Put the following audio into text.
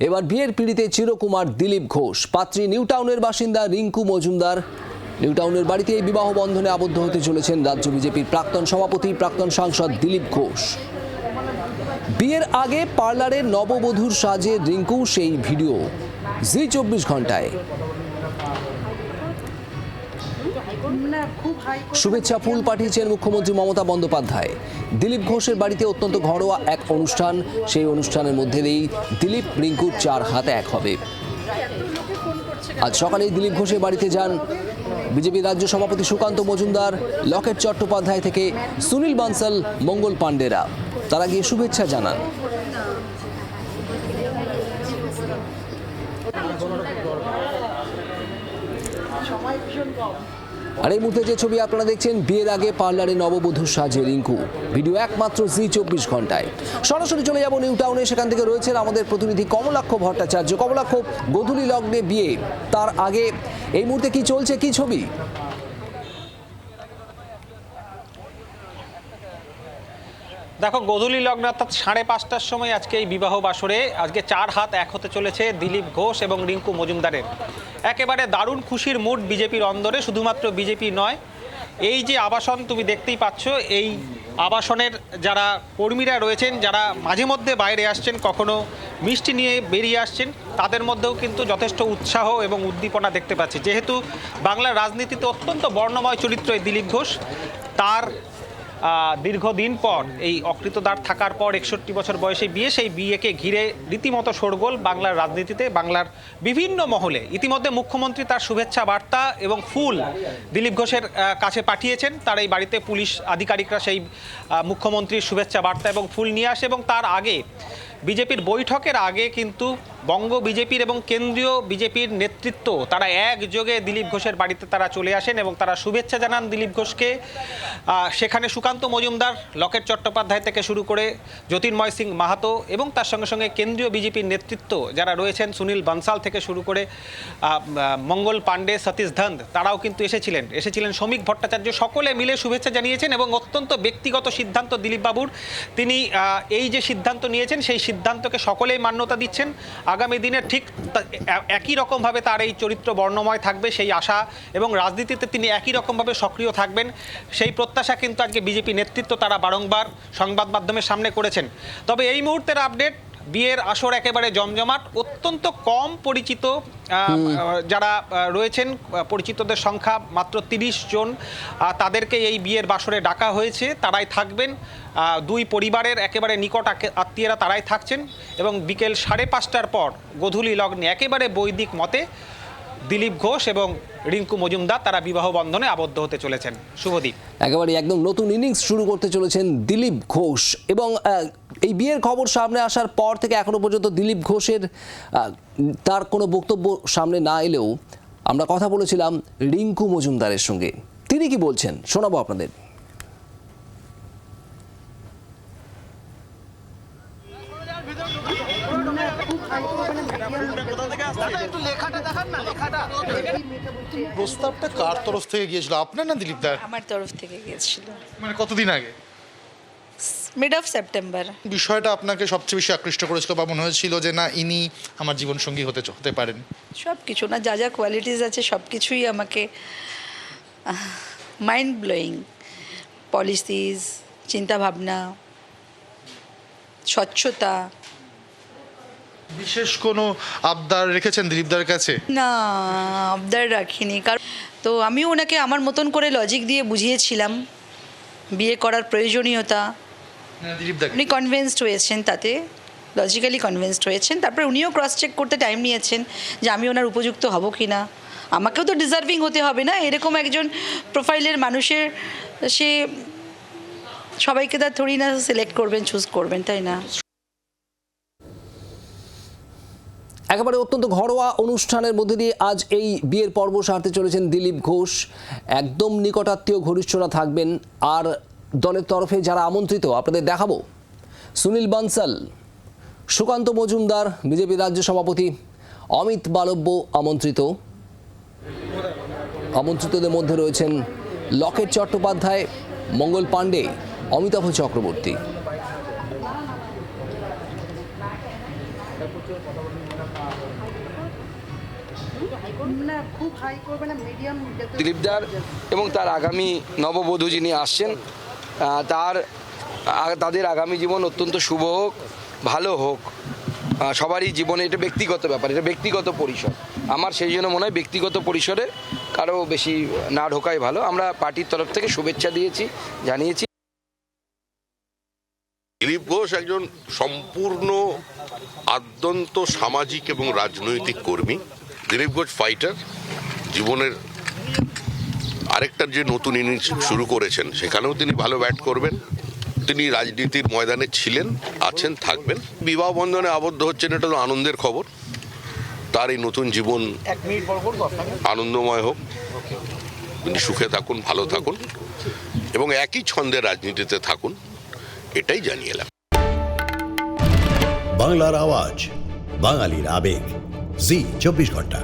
এবার বিয়ের পিড়িতে চিরকুমার দিলীপ ঘোষ। পাত্রী নিউটাউনের বাসিন্দা রিঙ্কু মজুমদার। নিউটাউনের বাড়িতে এই বিবাহ বন্ধনে আবদ্ধ হতে চলেছেন রাজ্য বিজেপির প্রাক্তন সভাপতি প্রাক্তন সাংসদ দিলীপ ঘোষ। বিয়ের আগে পার্লারের নববধূর সাজে রিঙ্কু, সেই ভিডিও জি 24 ঘন্টায়। শুভেচ্ছা ফুল পাঠিয়েছেন মুখ্যমন্ত্রী মমতা বন্দ্যোপাধ্যায়। দিলীপ ঘোষের বাড়িতে অত্যন্ত ঘরোয়া এক অনুষ্ঠান, সেই অনুষ্ঠানের মধ্যে দিয়েই দিলীপ রিঙ্কুর 4 হাত এক হবে। আজ সকালেই দিলীপ ঘোষের বাড়িতে যান বিজেপি রাজ্য সভাপতি সুকান্ত মজুমদার, লকেট চট্টোপাধ্যায় থেকে সুনীল বানসাল, মঙ্গল পাণ্ডেরা। তারা গিয়ে শুভেচ্ছা জানান। আর এই মুহূর্তে যে ছবি আপনারা দেখছেন, বিয়ের আগে পার্লারে নববধূর সাজে রিঙ্কু। ভিডিও একমাত্র জি 24 ঘন্টায়। সরাসরি চলে যাব নিউটাউনে, সেখান থেকে রয়েছেন আমাদের প্রতিনিধি কমলাক্ষ ভট্টাচার্য। কমলাক্ষ, গোধূলি লগ্নে বিয়ে, তার আগে এই মুহূর্তে কি চলছে, কি ছবি? দেখো, গোধূলি লগ্ন অর্থাৎ 5:30টার সময় আজকে এই বিবাহ বাসরে আজকে 4 হাত এক হতে চলেছে দিলীপ ঘোষ এবং রিঙ্কু মজুমদারের। একেবারে দারুণ খুশির মুড বিজেপির অন্দরে। শুধুমাত্র বিজেপি নয়, এই যে আবাসন তুমি দেখতেই পাচ্ছ, এই আবাসনের যারা কর্মীরা রয়েছেন, যারা মাঝে মধ্যে বাইরে আসছেন, কখনো মিষ্টি নিয়ে বেরিয়ে আসছেন, তাদের মধ্যেও কিন্তু যথেষ্ট উৎসাহ এবং উদ্দীপনা দেখতে পাচ্ছি। যেহেতু বাংলার রাজনীতিতে অত্যন্ত বর্ণময় চরিত্র এই দিলীপ ঘোষ, তার দীর্ঘদিন পর এই অকৃতদার থাকার পর 61 বছর বয়সে বিয়ে, সেই বিয়েকে ঘিরে রীতিমতো শোরগোল বাংলার রাজনীতিতে, বাংলার বিভিন্ন মহলে। ইতিমধ্যে মুখ্যমন্ত্রী তার শুভেচ্ছা বার্তা এবং ফুল দিলীপ ঘোষের কাছে পাঠিয়েছেন। তার এই বাড়িতে পুলিশ আধিকারিকরা সেই মুখ্যমন্ত্রীর শুভেচ্ছা বার্তা এবং ফুল নিয়ে আসে। এবং তার আগে বিজেপির বৈঠকের আগে কিন্তু বঙ্গ বিজেপির এবং কেন্দ্রীয় বিজেপির নেতৃত্ব তারা একযোগে দিলীপ ঘোষের বাড়িতে তারা চলে আসেন এবং তারা শুভেচ্ছা জানান দিলীপ ঘোষকে। সেখানে সুকান্ত মজুমদার, লকেট চট্টোপাধ্যায় থেকে শুরু করে জ্যোতির্ময় সিং মাহাতো এবং তার সঙ্গে সঙ্গে কেন্দ্রীয় বিজেপির নেতৃত্ব যারা রয়েছেন, সুনীল বানসাল থেকে শুরু করে মঙ্গল পাণ্ডে, সতীশ ধন্দ, তারাও কিন্তু এসেছিলেন শ্রমিক ভট্টাচার্য, সকলে মিলে শুভেচ্ছা জানিয়েছেন। এবং অত্যন্ত ব্যক্তিগত সিদ্ধান্ত দিলীপ বাবুর, তিনি এই যে সিদ্ধান্ত নিয়েছেন সেই সিদ্ধান্তকে সকলেই মান্যতা দিচ্ছেন। আগামী দিনে ঠিক একই রকমভাবে তার এই চরিত্র বর্ণময় থাকবে সেই আশা, এবং রাজনীতিতে তিনি একই রকমভাবে সক্রিয় থাকবেন সেই প্রত্যাশা কিন্তু আজকে বিজেপি নেতৃত্ব তারা বারংবার সংবাদ মাধ্যমের সামনে করেছেন। তবে এই মুহূর্তের আপডেট, বিয়ের আসর একেবারে জমজমাট। অত্যন্ত কম পরিচিত যারা রয়েছেন, পরিচিতদের সংখ্যা মাত্র 30 জন, তাদেরকে এই বিয়ের বাসরে ডাকা হয়েছে। তারাই থাকবেন, দুই পরিবারের একেবারে নিকট আত্মীয়রা তারাই থাকছেন। এবং বিকেল 5:30টার পর গোধূলি লগ্নে একেবারে বৈদিক মতে দিলীপ ঘোষ এবং রিঙ্কু মজুমদার তারা বিবাহ বন্ধনে আবদ্ধ হতে চলেছেন। শুভদীপ, একেবারে একদম নতুন ইনিংস শুরু করতে চলেছেন দিলীপ ঘোষ। এবং এই বিয়ের খবর সামনে আসার পর থেকে এখনো পর্যন্ত দিলীপ ঘোষের তার কোনো বক্তব্য সামনে না এলেও আমরা কথা বলেছিলাম রিঙ্কু মজুমদারের সঙ্গে। তিনি কি বলছেন শোনাবো আপনাদের। প্রস্তাবটা কার তরফ থেকে গিয়েছিল, আপনার না দিলীপ দা? আমার তরফ থেকে গিয়েছিল। মানে কতদিন আগে? Mid of September. বিষয়টা আপনাকে সবচেয়ে বেশি আকৃষ্ট করেছিল বা মনে হয়েছিল যে না, ইনি আমার জীবন সঙ্গী হতে পারেন? সব কিছু না, যা যা কোয়ালিটিস আছে সব কিছুই আমাকে মাইন্ড ব্লোয়িং। পলিসিস, চিন্তাভাবনা, স্বচ্ছতা। বিশেষ কোনো আবদার রেখেছেন দিলীপদার কাছে? না, আবদার রাখিনি, কারণ তো আমিও ওনাকে আমার মতন করে লজিক দিয়ে বুঝিয়েছিলাম বিয়ে করার প্রয়োজনীয়তা। উনি কনভিন্সড হয়েছেন, তাতে লজিক্যালি কনভিন্সড হয়েছেন। তারপরে উনিও ক্রস চেক করতে টাইম নিয়েছেন যে আমি ওনার উপযুক্ত হব কি না। আমাকেও তো ডিজার্ভিং হতে হবে না, এরকম একজন প্রোফাইলের মানুষের। সে সবাইকে তার থোড়ি না সিলেক্ট করবেন, চুজ করবেন, তাই না? একেবারে অত্যন্ত ঘরোয়া অনুষ্ঠানের মধ্যে দিয়ে আজ এই বিয়ের পর্ব সারতে চলেছেন দিলীপ ঘোষ। একদম নিকটাত্মীয় ঘনিষ্ঠরা থাকবেন। আর দলের তরফে যারা আমন্ত্রিত আপনাদের দেখাবো, সুনীল বানসাল, সুকান্ত মজুমদার, বিজেপি রাজ্য সভাপতি অমিত বালব্য আমন্ত্রিতদের মধ্যে রয়েছেন লকেট চট্টোপাধ্যায়, মঙ্গল পাণ্ডে, অমিতাভ চক্রবর্তী। দিলীপদার এবং তার আগামী নববধূ যিনি আসছেন তাদের আগামী জীবন অত্যন্ত শুভ হোক, ভালো হোক। সবারই জীবনে এটা ব্যক্তিগত ব্যাপার, এটা ব্যক্তিগত পরিসর। আমার সেই জন্য মনে হয় ব্যক্তিগত পরিসরে কারো বেশি না ঢোকাই ভালো। আমরা পার্টির তরফ থেকে শুভেচ্ছা দিয়েছি, জানিয়েছি। দিলীপ ঘোষ একজন সম্পূর্ণ আদ্যন্ত সামাজিক এবং রাজনৈতিক কর্মী। দিলীপ ঘোষ ফাইটার। জীবনের আরেকটা যে নতুন ইনিংস শুরু করেছেন সেখানেও তিনি ভালো ব্যাট করবেন। তিনি রাজনীতির ময়দানে ছিলেন, আছেন, থাকবেন। বিবাহ বন্ধনে আবদ্ধ হচ্ছেন, এটা তো আনন্দের খবর। তার এই নতুন জীবন আনন্দময় হোক, তিনি সুখে থাকুন, ভালো থাকুন এবং একই ছন্দে রাজনীতিতে থাকুন, এটাই জানিয়ে এলাম। বাংলার আওয়াজ, বাঙালির আবেগ, জি 24 ঘন্টা।